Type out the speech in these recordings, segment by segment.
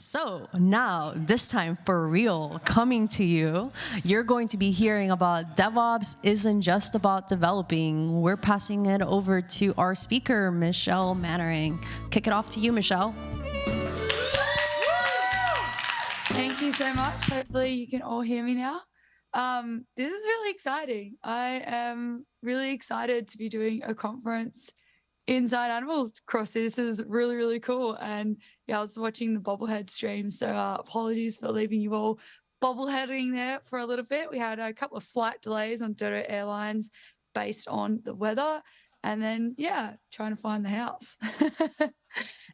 So now, this time for real, coming to you, you're going to be hearing about DevOps isn't just about developing. We're passing it over to our speaker, Michelle Mannering. Kick it off to you, Michelle. Thank you so much. Hopefully you can all hear me now. This is really exciting. I am really excited to be doing a conference inside Animal Crossing. This is really, really cool. And yeah, I was watching the bobblehead stream. So apologies for leaving you all bobbleheading there for a little bit. We had a couple of flight delays on Dodo Airlines based on the weather. And then, yeah, trying to find the house.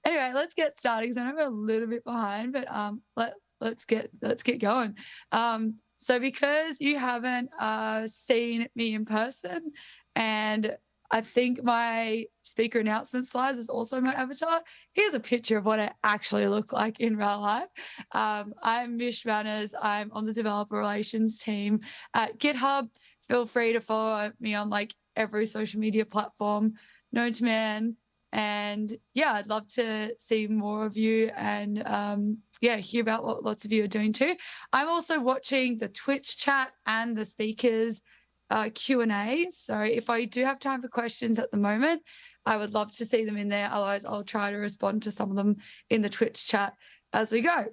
Anyway, let's get started because I know we're a little bit behind, but let's get going. So because you haven't seen me in person, and I think my speaker announcement slides is also my avatar, here's a picture of what I actually look like in real life. I'm Mish Manners. I'm on the developer relations team at GitHub. Feel free to follow me on like every social media platform known to man. And yeah, I'd love to see more of you and hear about what lots of you are doing too. I'm also watching the Twitch chat and the speakers Q&A. So if I do have time for questions at the moment, I would love to see them in there. Otherwise, I'll try to respond to some of them in the Twitch chat as we go.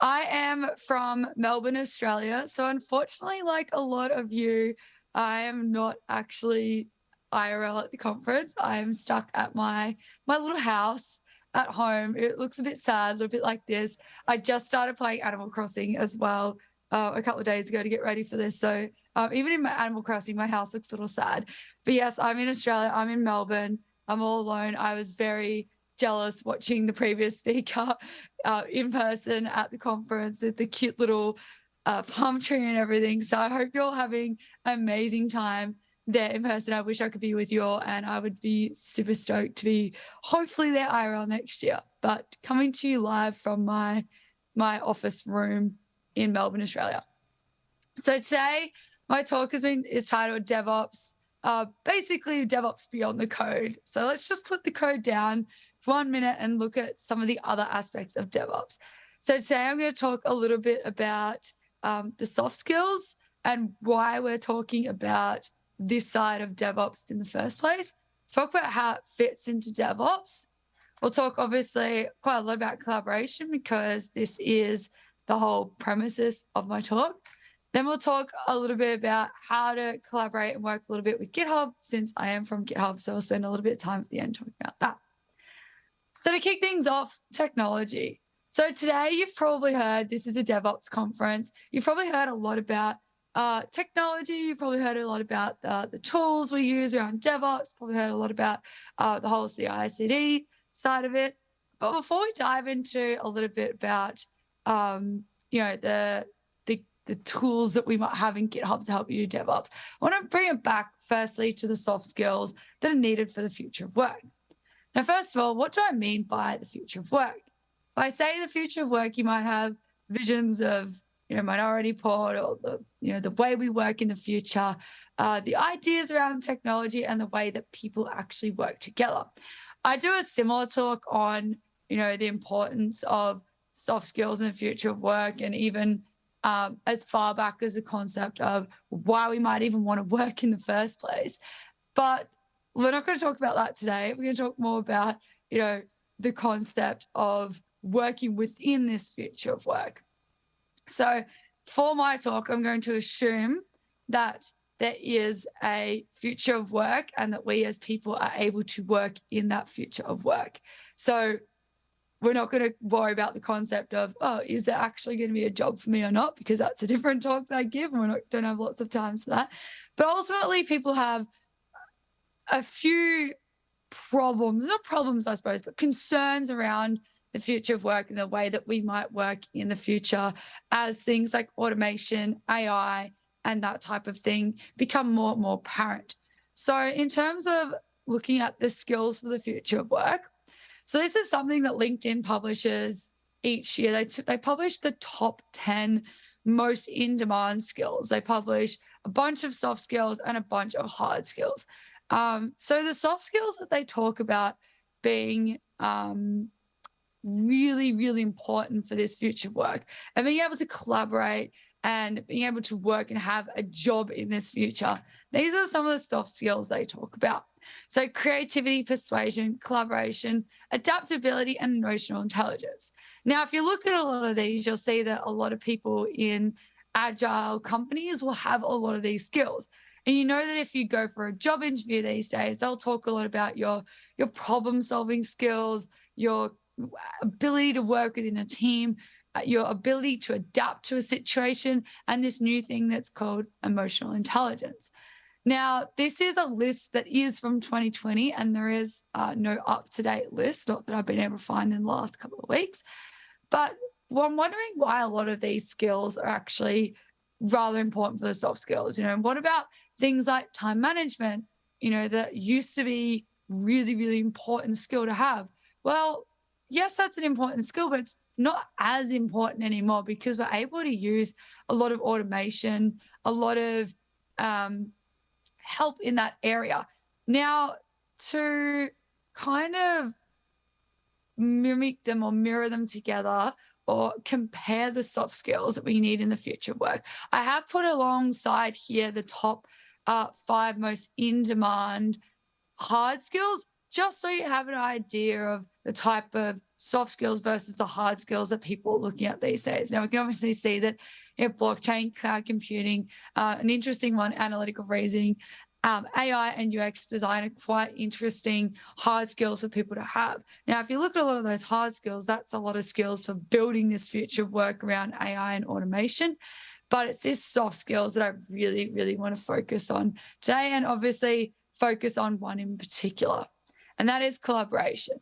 I am from Melbourne, Australia. So unfortunately, like a lot of you, I am not actually IRL at the conference. I'm stuck at my little house at home. It looks a bit sad, a little bit like this. I just started playing Animal Crossing as well a couple of days ago to get ready for this. So even in my Animal Crossing, my house looks a little sad. But yes, I'm in Australia. I'm in Melbourne. I'm all alone. I was very jealous watching the previous speaker in person at the conference with the cute little palm tree and everything. So I hope you're all having an amazing time there in person. I wish I could be with you all, and I would be super stoked to be hopefully there IRL next year. But coming to you live from my office room in Melbourne, Australia. So today my talk is titled DevOps, basically DevOps beyond the code. So let's just put the code down for 1 minute and look at some of the other aspects of DevOps. So today I'm going to talk a little bit about the soft skills and why we're talking about this side of DevOps in the first place. Talk about how it fits into DevOps. We'll talk obviously quite a lot about collaboration because this is the whole premises of my talk. Then we'll talk a little bit about how to collaborate and work a little bit with GitHub, since I am from GitHub. So I'll spend a little bit of time at the end talking about that. So to kick things off, technology. So today you've probably heard this is a DevOps conference. You've probably heard a lot about technology. You've probably heard a lot about the tools we use around DevOps. Probably heard a lot about the whole CI/CD side of it. But before we dive into a little bit about the tools that we might have in GitHub to help you do DevOps, I want to bring it back firstly to the soft skills that are needed for the future of work. Now, first of all, what do I mean by the future of work? If I say the future of work, you might have visions of Minority Report or the way we work in the future, the ideas around technology and the way that people actually work together. I do a similar talk on, the importance of soft skills in the future of work, and even as far back as the concept of why we might even want to work in the first place. But we're not going to talk about that today. We're going to talk more about, the concept of working within this future of work. So for my talk, I'm going to assume that there is a future of work and that we as people are able to work in that future of work. So we're not going to worry about the concept of, is there actually going to be a job for me or not? Because that's a different talk that I give, and don't have lots of time for that. But ultimately, people have a few problems, not problems, I suppose, but concerns around the future of work and the way that we might work in the future as things like automation, AI, and that type of thing become more and more apparent. So in terms of looking at the skills for the future of work, so this is something that LinkedIn publishes each year. They publish the top 10 most in-demand skills. They publish a bunch of soft skills and a bunch of hard skills. So the soft skills that they talk about being really, really important for this future work. And being able to collaborate and being able to work and have a job in this future. These are some of the soft skills they talk about. So creativity, persuasion, collaboration, adaptability, and emotional intelligence. Now, if you look at a lot of these, you'll see that a lot of people in agile companies will have a lot of these skills. And you know that if you go for a job interview these days, they'll talk a lot about your problem solving skills, your ability to work within a team, your ability to adapt to a situation, and this new thing that's called emotional intelligence. Now, this is a list that is from 2020, and there is no up-to-date list, not that I've been able to find in the last couple of weeks. But I'm wondering why a lot of these skills are actually rather important for the soft skills. What about things like time management, that used to be really, really important skill to have? Well, yes, that's an important skill, but it's not as important anymore because we're able to use a lot of automation, a lot of help in that area. Now, to kind of mimic them or mirror them together or compare the soft skills that we need in the future work, I have put alongside here the top 5 most in-demand hard skills, just so you have an idea of the type of soft skills versus the hard skills that people are looking at these days. Now, we can obviously see that if blockchain, cloud computing, an interesting one, analytical reasoning, AI and UX design are quite interesting hard skills for people to have. Now, if you look at a lot of those hard skills, that's a lot of skills for building this future work around AI and automation. But it's these soft skills that I really, really want to focus on today, and obviously focus on one in particular, and that is collaboration.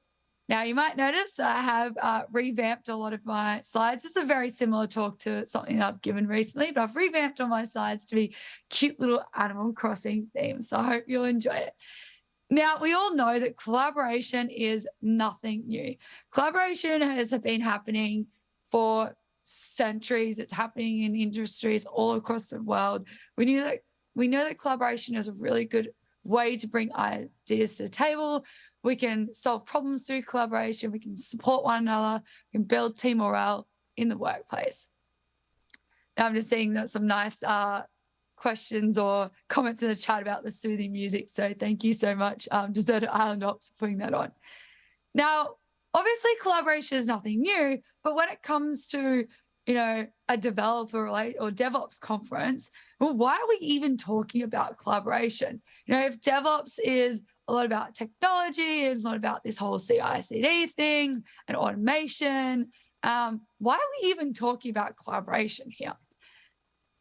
Now, you might notice I have revamped a lot of my slides. This is a very similar talk to something that I've given recently, but I've revamped all my slides to be cute little Animal Crossing themes. So I hope you'll enjoy it. Now, we all know that collaboration is nothing new. Collaboration has been happening for centuries. It's happening in industries all across the world. We know that collaboration is a really good way to bring ideas to the table. We can solve problems through collaboration. We can support one another. We can build team morale in the workplace. Now, I'm just seeing that some nice questions or comments in the chat about the soothing music. So thank you so much, Deserted Island Ops, for putting that on. Now, obviously, collaboration is nothing new, but when it comes to a developer or DevOps conference, well, why are we even talking about collaboration? If DevOps is a lot about technology, it's not about this whole CI/CD thing and automation, why are we even talking about collaboration here?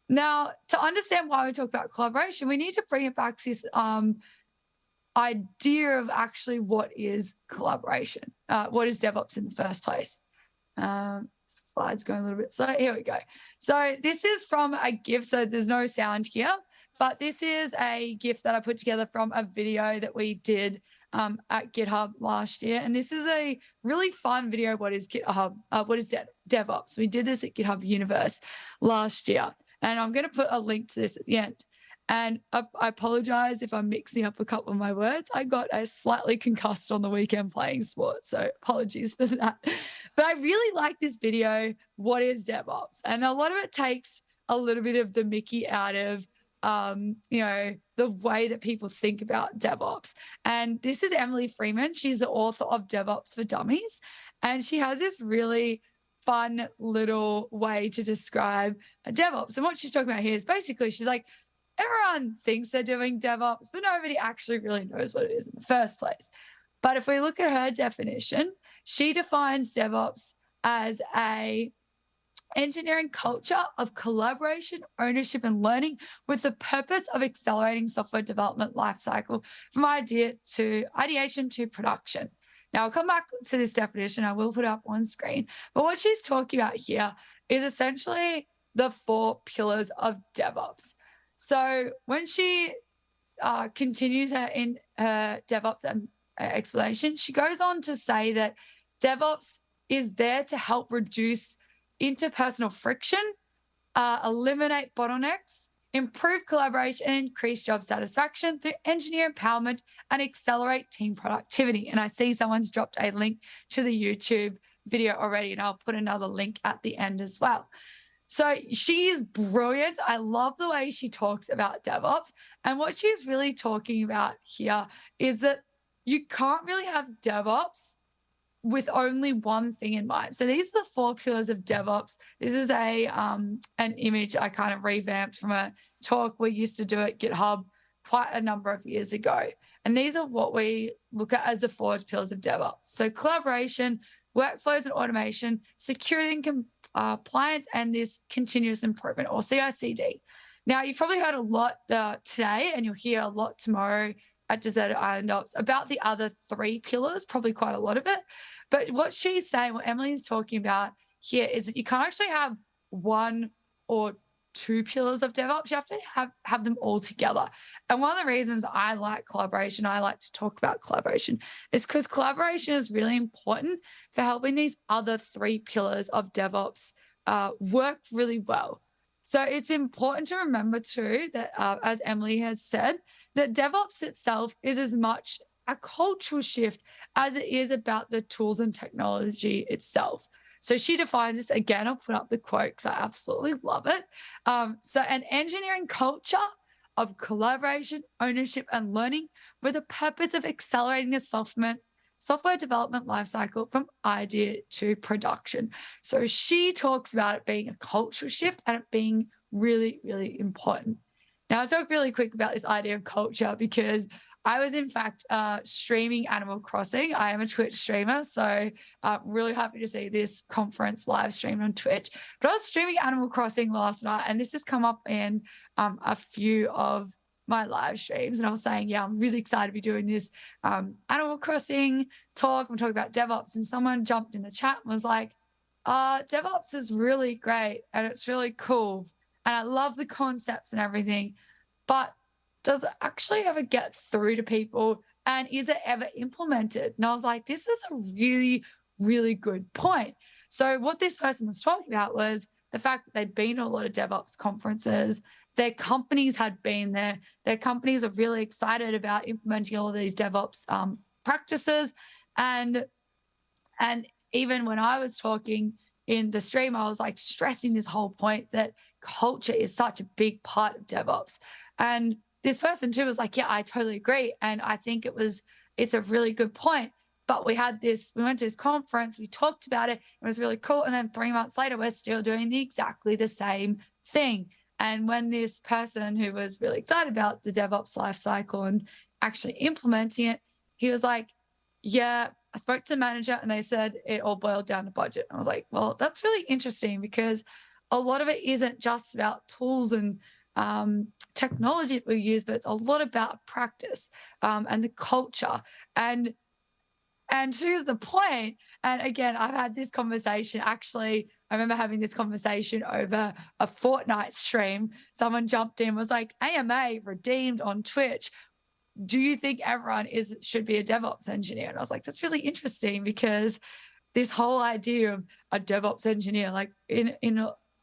Now, to understand why we talk about collaboration, we need to bring it back to this idea of actually what is collaboration, what is DevOps in the first place. Slides going a little bit slow. Here we go. So this is from a GIF. So there's no sound here, but this is a GIF that I put together from a video that we did at GitHub last year. And this is a really fun video. What is GitHub? What is DevOps? We did this at GitHub Universe last year. And I'm going to put a link to this at the end. And I apologize if I'm mixing up a couple of my words. I got a slightly concussed on the weekend playing sports, so apologies for that. But I really like this video, What is DevOps? And a lot of it takes a little bit of the Mickey out of, the way that people think about DevOps. And this is Emily Freeman. She's the author of DevOps for Dummies. And she has this really fun little way to describe a DevOps. And what she's talking about here is basically, she's like, everyone thinks they're doing DevOps, but nobody actually really knows what it is in the first place. But if we look at her definition, she defines DevOps as a engineering culture of collaboration, ownership, and learning with the purpose of accelerating software development lifecycle from ideation to production. Now, I'll come back to this definition. I will put it up on screen. But what she's talking about here is essentially the 4 pillars of DevOps. So when she continues in her DevOps explanation, she goes on to say that DevOps is there to help reduce interpersonal friction, eliminate bottlenecks, improve collaboration, and increase job satisfaction through engineer empowerment and accelerate team productivity. And I see someone's dropped a link to the YouTube video already, and I'll put another link at the end as well. So she is brilliant. I love the way she talks about DevOps. And what she's really talking about here is that you can't really have DevOps with only one thing in mind. So these are the 4 pillars of DevOps. This is an image I kind of revamped from a talk we used to do at GitHub quite a number of years ago. And these are what we look at as the 4 pillars of DevOps. So collaboration, workflows and automation, security and compliance, and this continuous improvement, or CI/CD. Now, you've probably heard a lot today, and you'll hear a lot tomorrow at Deserted Island Ops about the other 3 pillars, probably quite a lot of it. But what she's saying, what Emily's talking about here, is that you can't actually have 1 or 2 pillars of DevOps. You have to have them all together. And one of the reasons I like collaboration, I like to talk about collaboration, is because collaboration is really important for helping these other 3 pillars of DevOps work really well. So it's important to remember too that, as Emily has said, that DevOps itself is as much a cultural shift as it is about the tools and technology itself. So she defines this, again, I'll put up the quote because I absolutely love it. So an engineering culture of collaboration, ownership, and learning with the purpose of accelerating the software development lifecycle from idea to production. So she talks about it being a cultural shift and it being really, really important. Now, I'll talk really quick about this idea of culture because I was, in fact, streaming Animal Crossing. I am a Twitch streamer, so I'm really happy to see this conference live streamed on Twitch. But I was streaming Animal Crossing last night, and this has come up in a few of my live streams. And I was saying, yeah, I'm really excited to be doing this Animal Crossing talk. I'm talking about DevOps, and someone jumped in the chat and was like, DevOps is really great, and it's really cool. And I love the concepts and everything, but does it actually ever get through to people? And is it ever implemented? And I was like, this is a really, really good point. So what this person was talking about was the fact that they'd been to a lot of DevOps conferences. Their companies had been there. Their companies are really excited about implementing all of these DevOps practices. And even when I was talking in the stream, I was like stressing this whole point that culture is such a big part of DevOps. And this person too was like, yeah, I totally agree. And I think it's a really good point. But we went to this conference, we talked about it was really cool. And then 3 months later, we're still doing exactly the same thing. And when this person who was really excited about the DevOps lifecycle and actually implementing it, he was like, yeah, I spoke to the manager and they said it all boiled down to budget. And I was like, well, that's really interesting because a lot of it isn't just about tools and technology that we use, but it's a lot about practice and the culture. And to the point, and again, I've had this conversation, actually, I remember having this conversation over a Fortnite stream. Someone jumped in, was like, AMA redeemed on Twitch. Do you think everyone should be a DevOps engineer? And I was like, that's really interesting because this whole idea of a DevOps engineer, like in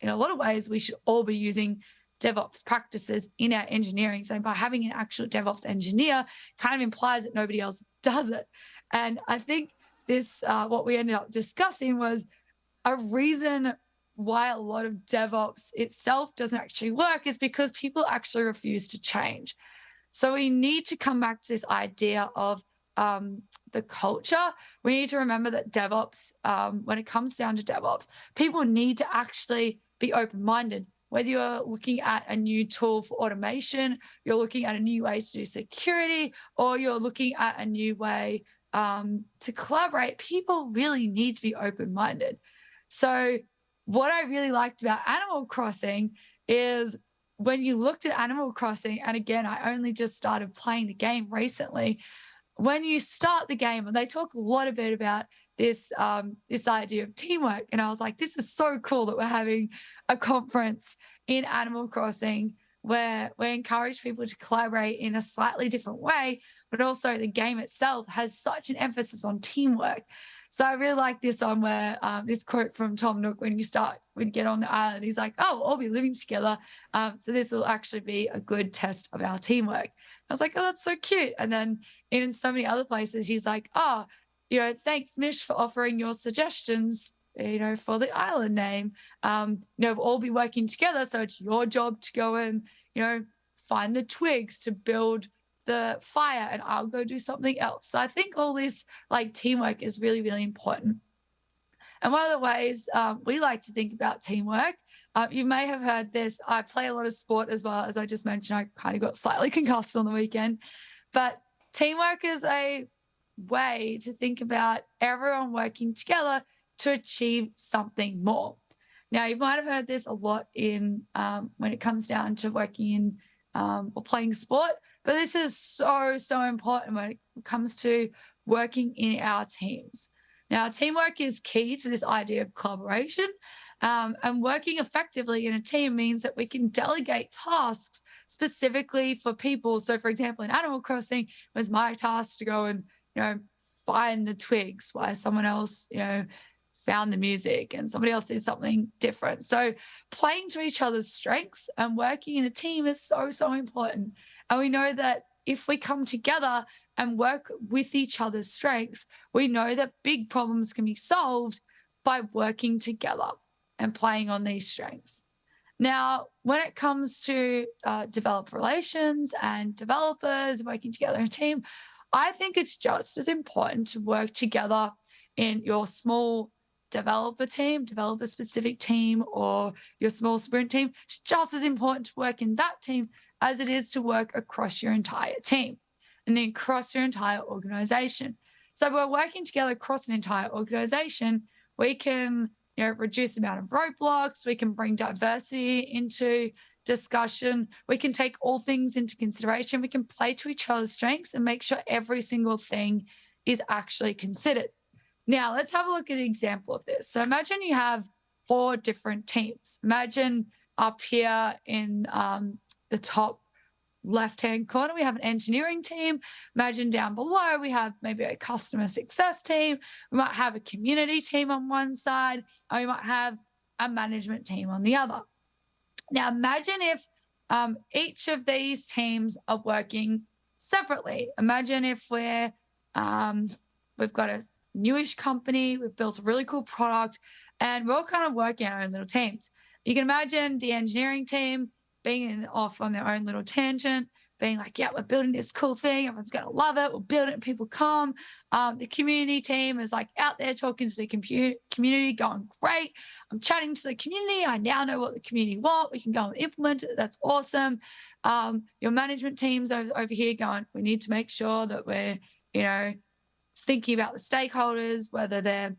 a lot of ways, we should all be using DevOps practices in our engineering. So by having an actual DevOps engineer kind of implies that nobody else does it. And I think this, what we ended up discussing was a reason why a lot of DevOps itself doesn't actually work is because people actually refuse to change. So we need to come back to this idea of the culture. We need to remember that DevOps, when it comes down to DevOps, people need to actually be open-minded. Whether you're looking at a new tool for automation, you're looking at a new way to do security, or you're looking at a new way to collaborate, people really need to be open-minded. So what I really liked about Animal Crossing is when you looked at Animal Crossing, and again, I only just started playing the game recently, when you start the game, and they talk a lot about this idea of teamwork. And I was like, this is so cool that we're having a conference in Animal Crossing where we encourage people to collaborate in a slightly different way, but also the game itself has such an emphasis on teamwork. So I really like this one where this quote from Tom Nook, when you get on the island, he's like, oh, we'll all be living together. So this will actually be a good test of our teamwork. I was like, oh, that's so cute. And then in so many other places, he's like, oh, thanks, Mish, for offering your suggestions, for the island name. We'll all be working together. So it's your job to go and, find the twigs to build the fire, and I'll go do something else. So I think all this like teamwork is really, really important. And one of the ways we like to think about teamwork, you may have heard this. I play a lot of sport as well. As I just mentioned, I kind of got slightly concussed on the weekend. But teamwork is a way to think about everyone working together to achieve something more. Now, you might have heard this a lot in when it comes down to working in or playing sport, but this is so, so important when it comes to working in our teams. Now, teamwork is key to this idea of collaboration. And working effectively in a team means that we can delegate tasks specifically for people. So, for example, in Animal Crossing, it was my task to go and, find the twigs while someone else, found the music and somebody else did something different. So, playing to each other's strengths and working in a team is so, so important. And we know that if we come together and work with each other's strengths, we know that big problems can be solved by working together and playing on these strengths. Now, when it comes to developer relations and developers working together in a team, I think it's just as important to work together in your small developer team, developer specific team, or your small sprint team. It's just as important to work in that team as it is to work across your entire team and then across your entire organization. So we're working together across an entire organization. We can reduce the amount of roadblocks. We can bring diversity into discussion. We can take all things into consideration. We can play to each other's strengths and make sure every single thing is actually considered. Now, let's have a look at an example of this. So imagine you have 4 different teams. Imagine up here in the top left-hand corner, we have an engineering team. Imagine down below, we have maybe a customer success team. We might have a community team on one side, and we might have a management team on the other. Now, imagine if each of these teams are working separately. Imagine if we've got a newish company, we've built a really cool product, and we're all kind of working our own little teams. You can imagine the engineering team being off on their own little tangent, being like, yeah, we're building this cool thing. Everyone's going to love it. We'll build it and people come. The community team is like out there talking to the community, going, great. I'm chatting to the community. I now know what the community want. We can go and implement it. That's awesome. Your management team's over here going, we need to make sure that we're, thinking about the stakeholders, whether they're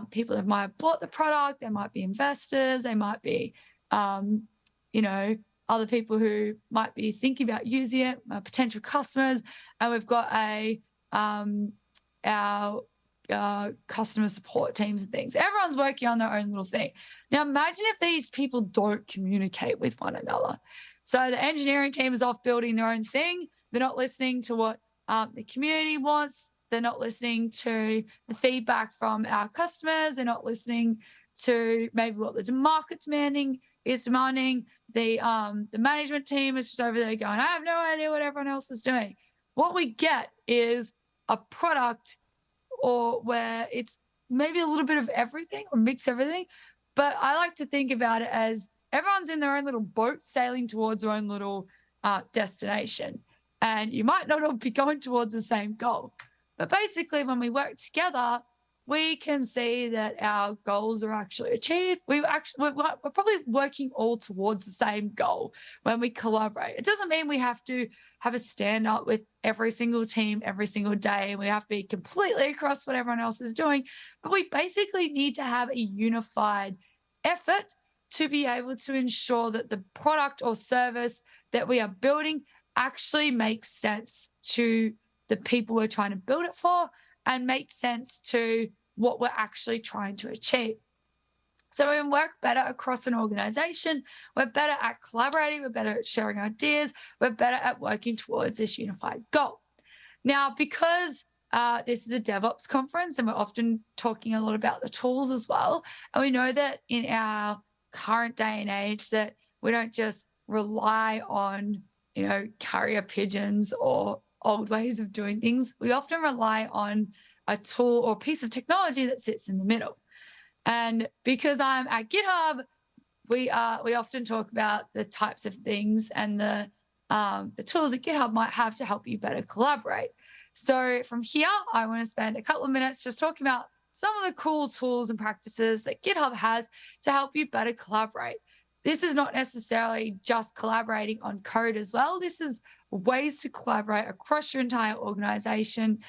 people that might have bought the product, they might be investors, they might be, other people who might be thinking about using it, potential customers. And we've got our customer support teams and things. Everyone's working on their own little thing. Now, imagine if these people don't communicate with one another. So the engineering team is off building their own thing. They're not listening to what the community wants. They're not listening to the feedback from our customers. They're not listening to maybe what the market is demanding. The management team is just over there going, I have no idea what everyone else is doing. What we get is a product or where it's maybe a little bit of everything or mix everything. But I like to think about it as everyone's in their own little boat sailing towards their own little destination. And you might not all be going towards the same goal. But basically, when we work together, we can see that our goals are actually achieved. We're probably working all towards the same goal when we collaborate. It doesn't mean we have to have a stand up with every single team every single day. We have to be completely across what everyone else is doing. But we basically need to have a unified effort to be able to ensure that the product or service that we are building actually makes sense to the people we're trying to build it for and makes sense to what we're actually trying to achieve. So we work better across an organization. We're better at collaborating. We're better at sharing ideas. We're better at working towards this unified goal. Now, because this is a DevOps conference and we're often talking a lot about the tools as well, and we know that in our current day and age that we don't just rely on, carrier pigeons or old ways of doing things. We often rely on a tool or piece of technology that sits in the middle. And because I'm at GitHub, we often talk about the types of things and the tools that GitHub might have to help you better collaborate. So from here, I want to spend a couple of minutes just talking about some of the cool tools and practices that GitHub has to help you better collaborate. This is not necessarily just collaborating on code as well. This is ways to collaborate across your entire organization,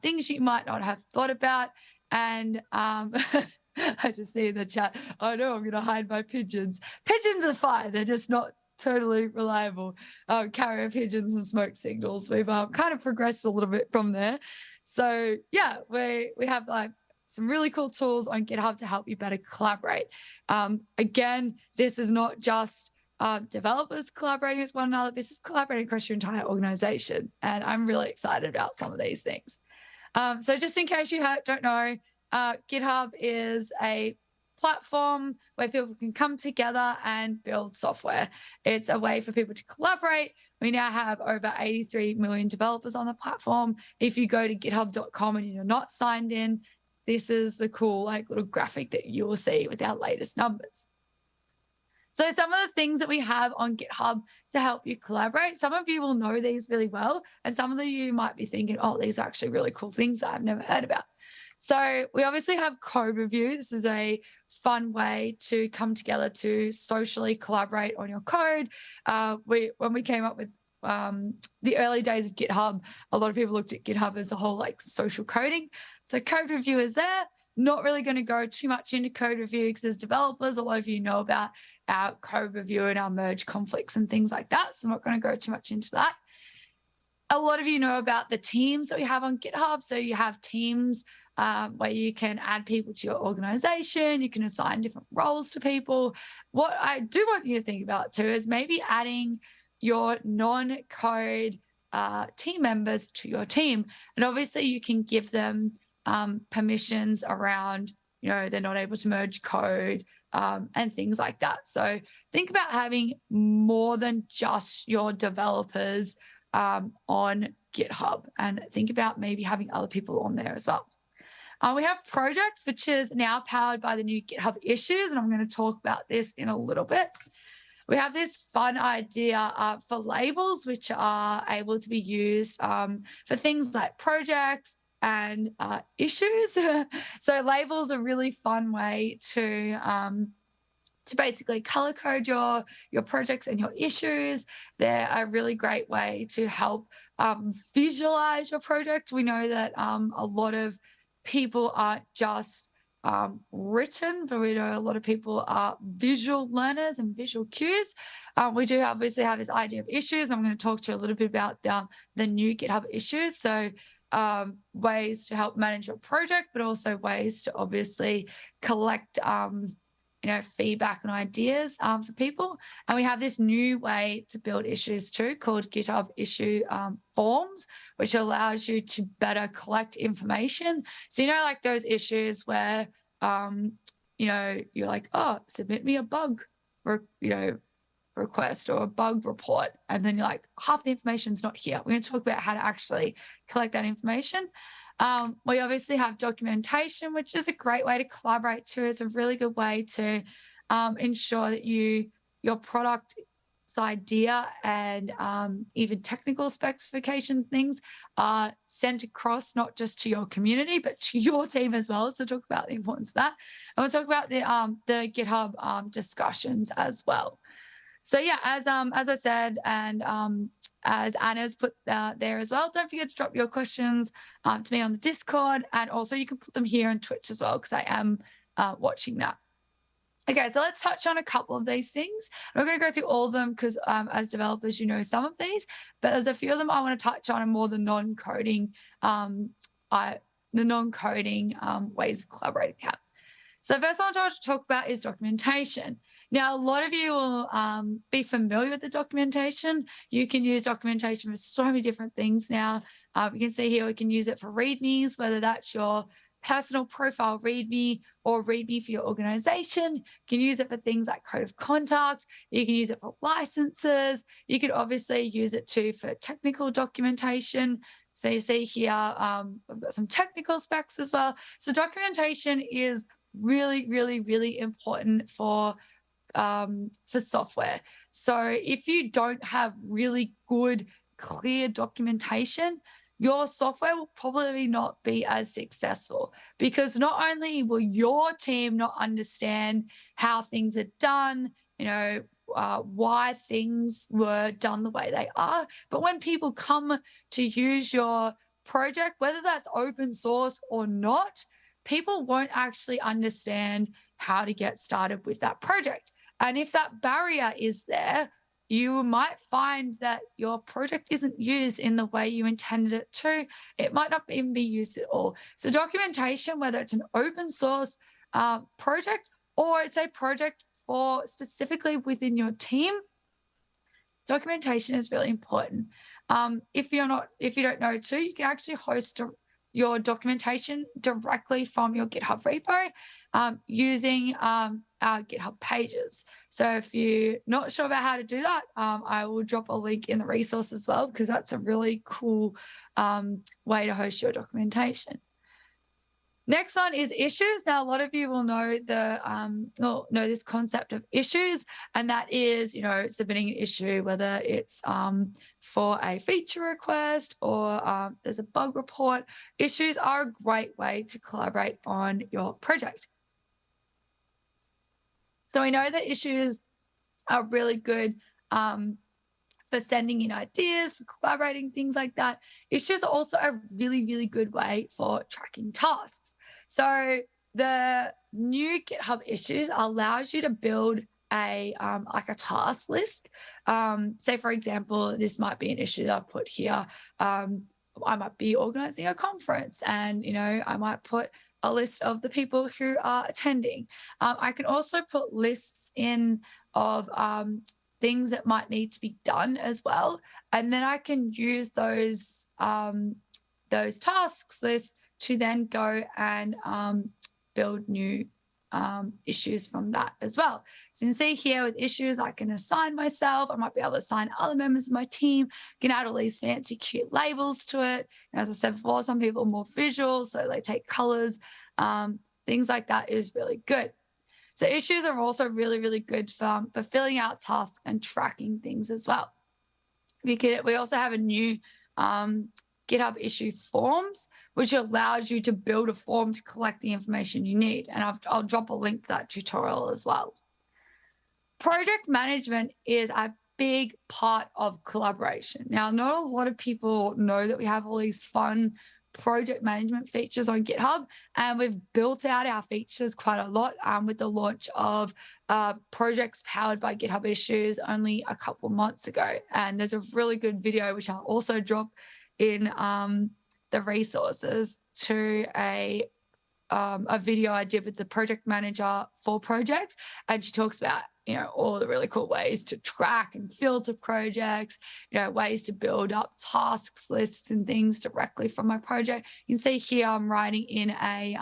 things you might not have thought about. And I just see in the chat, oh no, I'm going to hide my pigeons. Pigeons are fine. They're just not totally reliable carrier pigeons and smoke signals. We've kind of progressed a little bit from there. So yeah, we have like some really cool tools on GitHub to help you better collaborate. Again, this is not just developers collaborating with one another. This is collaborating across your entire organization. And I'm really excited about some of these things. So just in case you don't know, GitHub is a platform where people can come together and build software. It's a way for people to collaborate. We now have over 83 million developers on the platform. If you go to github.com and you're not signed in, this is the cool like little graphic that you will see with our latest numbers. So some of the things that we have on GitHub to help you collaborate, some of you will know these really well, and some of you might be thinking, oh, these are actually really cool things that I've never heard about. So we obviously have code review. This is a fun way to come together to socially collaborate on your code. When we came up with the early days of GitHub, a lot of people looked at GitHub as a whole like social coding. So code review is there. Not really going to go too much into code review because as developers, a lot of you know about our code review and our merge conflicts and things like that. So I'm not going to go too much into that. A lot of you know about the teams that we have on GitHub. So you have teams where you can add people to your organization. You can assign different roles to people. What I do want you to think about too is maybe adding your non-code team members to your team. And obviously you can give them permissions around, they're not able to merge code and things like that. So think about having more than just your developers on GitHub, and think about maybe having other people on there as well. We have projects, which is now powered by the new GitHub Issues, and I'm going to talk about this in a little bit. We have this fun idea for labels, which are able to be used for things like projects and issues. So labels are a really fun way to basically color code your projects and your issues. They're a really great way to help visualize your project. We know that a lot of people aren't just written, but we know a lot of people are visual learners and visual cues. We do obviously have this idea of issues, and I'm going to talk to you a little bit about the new GitHub issues. So ways to help manage your project, but also ways to obviously collect feedback and ideas for people. And we have this new way to build issues too called GitHub issue forms, which allows you to better collect information. So, like those issues where, you're like, oh, submit me a bug request or a bug report. And then you're like, half the information's not here. We're going to talk about how to actually collect that information. We obviously have documentation, which is a great way to collaborate too. It's a really good way to ensure that your product's idea and even technical specification things are sent across not just to your community, but to your team as well. So talk about the importance of that. And we'll talk about the GitHub discussions as well. So yeah, as I said, and as Anna's put there as well, don't forget to drop your questions to me on the Discord, and also you can put them here on Twitch as well, because I am watching that. Okay, so let's touch on a couple of these things. I'm not going to go through all of them because as developers, you know some of these, but there's a few of them I want to touch on, and more the non-coding ways of collaborating out. So the first one I want to talk about is documentation. Now, a lot of you will be familiar with the documentation. You can use documentation for so many different things now. You can see here we can use it for READMEs, whether that's your personal profile README or README for your organization. You can use it for things like code of conduct. You can use it for licenses. You could obviously use it too for technical documentation. So you see here, I've got some technical specs as well. So documentation is really, really, really important for software. So if you don't have really good, clear documentation, your software will probably not be as successful, because not only will your team not understand how things are done, why things were done the way they are, but when people come to use your project, whether that's open source or not, people won't actually understand how to get started with that project. And if that barrier is there, you might find that your project isn't used in the way you intended it to. It might not even be used at all. So documentation, whether it's an open source project or it's a project for specifically within your team, documentation is really important. If you don't know too, you can actually host your documentation directly from your GitHub repo using our GitHub pages. So if you're not sure about how to do that, I will drop a link in the resource as well, because that's a really cool way to host your documentation. Next one is issues. Now, a lot of you will know know this concept of issues, and that is, submitting an issue, whether it's for a feature request or there's a bug report. Issues are a great way to collaborate on your project. So we know that issues are really good for sending in ideas, for collaborating, things like that. Issues are also a really, really good way for tracking tasks. So the new GitHub Issues allows you to build a task list. Say, for example, this might be an issue that I've put here. I might be organizing a conference, and, I might put a list of the people who are attending. I can also put lists in of things that might need to be done as well. And then I can use those tasks lists to then go and build new issues from that as well. So you can see here with issues, I can assign myself. I might be able to assign other members of my team, can add all these fancy, cute labels to it. And as I said before, some people are more visual, so they take colors. Things like that is really good. So issues are also really, really good for filling out tasks and tracking things as well. We also have a new GitHub issue forms, which allows you to build a form to collect the information you need. And I'll drop a link to that tutorial as well. Project management is a big part of collaboration. Now, not a lot of people know that we have all these fun project management features on GitHub, and we've built out our features quite a lot with the launch of projects powered by GitHub Issues only a couple months ago. And there's a really good video, which I'll also drop in the resources, to a video I did with the project manager for projects, and she talks about all the really cool ways to track and filter projects, ways to build up tasks lists and things directly from my project. You can see here I'm writing in a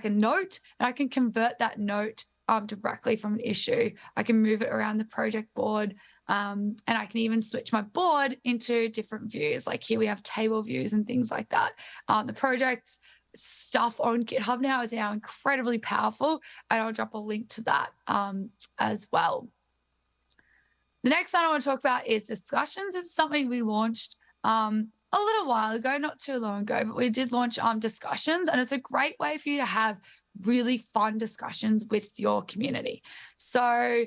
note, and I can convert that note directly from an issue. I can move it around the project board, and I can even switch my board into different views. Like here we have table views and things like that. The project stuff on GitHub now is now incredibly powerful, and I'll drop a link to that as well. The next one I want to talk about is discussions. This is something we launched a little while ago, not too long ago, but we did launch discussions, and it's a great way for you to have really fun discussions with your community. So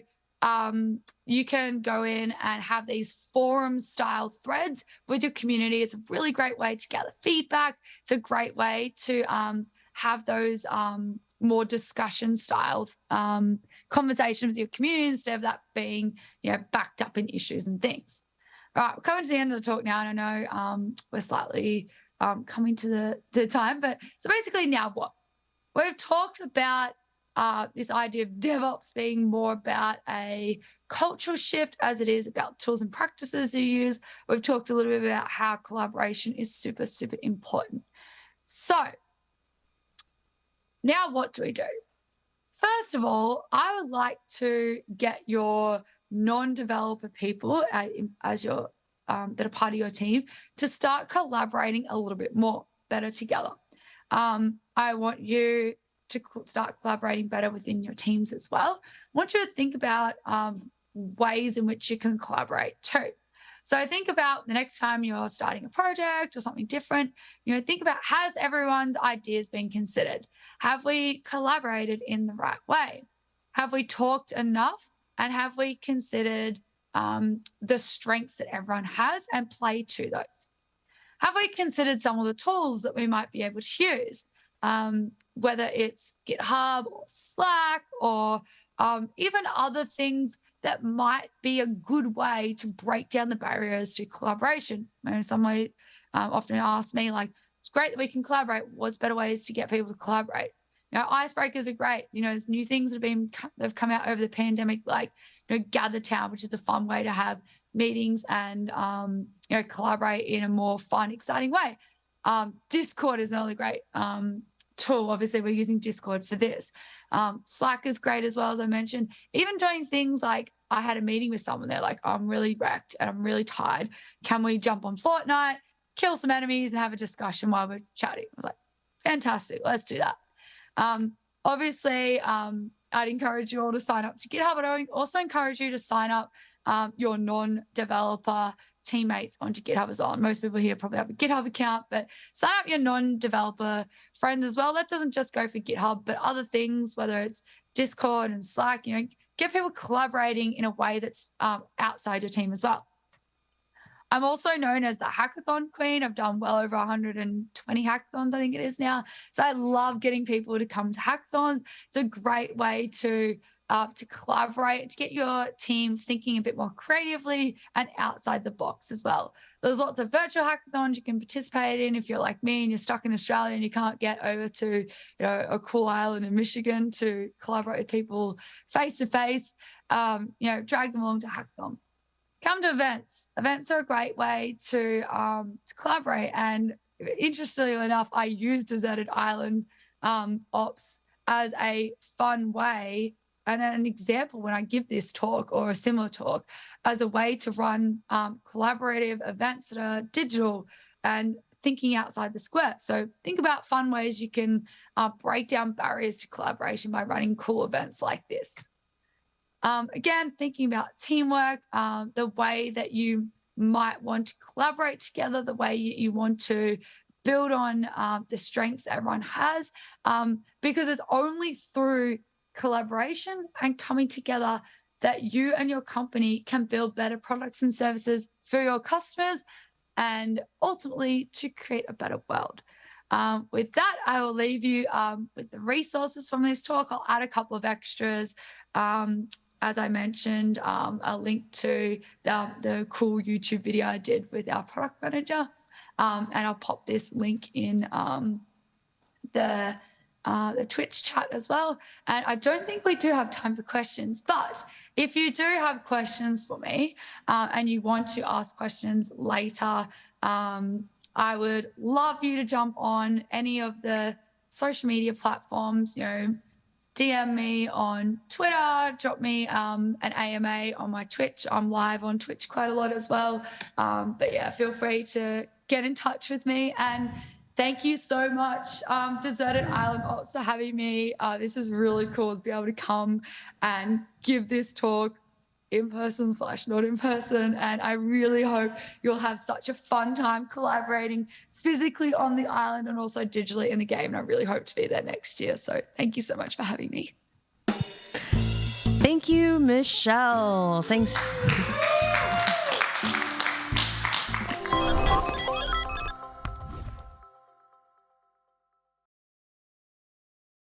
you can go in and have these forum style threads with your community. It's a really great way to gather feedback. It's a great way to have those more discussion style conversations with your community, instead of that being backed up in issues and things. All right, we're coming to the end of the talk now, and I know we're slightly coming to the time, but so basically now what? We've talked about this idea of DevOps being more about a cultural shift as it is about tools and practices you use. We've talked a little bit about how collaboration is super, super important. So now what do we do? First of all, I would like to get your non-developer people as your that are part of your team to start collaborating a little bit more better together. I want you to start collaborating better within your teams as well. I want you to think about ways in which you can collaborate too. So think about the next time you're starting a project or something different, think about, has everyone's ideas been considered? Have we collaborated in the right way? Have we talked enough? And have we considered the strengths that everyone has and play to those? Have we considered some of the tools that we might be able to use? Whether it's GitHub or Slack or even other things that might be a good way to break down the barriers to collaboration. Someone often asks me, like, it's great that we can collaborate. What's better ways to get people to collaborate? Icebreakers are great. There's new things that have come out over the pandemic, like, Gather Town, which is a fun way to have meetings and, collaborate in a more fun, exciting way. Discord is another great tool. Obviously, we're using Discord for this. Slack is great as well, as I mentioned. Even doing things like, I had a meeting with someone, they're like, I'm really wrecked and I'm really tired. Can we jump on Fortnite, kill some enemies and have a discussion while we're chatting? I was like, fantastic, let's do that. Obviously, I'd encourage you all to sign up to GitHub, but I would also encourage you to sign up your non-developer teammates onto GitHub as well. And most people here probably have a GitHub account, but sign up your non-developer friends as well. That doesn't just go for GitHub, but other things, whether it's Discord and Slack, get people collaborating in a way that's outside your team as well. I'm also known as the hackathon queen. I've done well over 120 hackathons, I think it is now. So I love getting people to come to hackathons. It's a great way to collaborate, to get your team thinking a bit more creatively and outside the box as well. There's lots of virtual hackathons you can participate in if you're like me and you're stuck in Australia and you can't get over to a cool island in Michigan to collaborate with people face to face. Drag them along to hackathon. Come to events. Events are a great way to collaborate. And interestingly enough, I use Deserted Island Ops as a fun way and an example when I give this talk or a similar talk as a way to run collaborative events that are digital and thinking outside the square. So think about fun ways you can break down barriers to collaboration by running cool events like this. Again, thinking about teamwork, the way that you might want to collaborate together, the way you want to build on the strengths everyone has, because it's only through collaboration and coming together that you and your company can build better products and services for your customers and ultimately to create a better world. With that, I will leave you with the resources from this talk. I'll add a couple of extras. As I mentioned, a link to the cool YouTube video I did with our product manager. And I'll pop this link in the Twitch chat as well. And I don't think we do have time for questions, but if you do have questions for me and you want to ask questions later, I would love you to jump on any of the social media platforms, DM me on Twitter, drop me an AMA on my Twitch. I'm live on Twitch quite a lot as well. But yeah, feel free to get in touch with me. And thank you so much, Deserted Island Ops, for having me. This is really cool to be able to come and give this talk in person / not in person. And I really hope you'll have such a fun time collaborating physically on the island and also digitally in the game. And I really hope to be there next year. So thank you so much for having me. Thank you, Michelle. Thanks.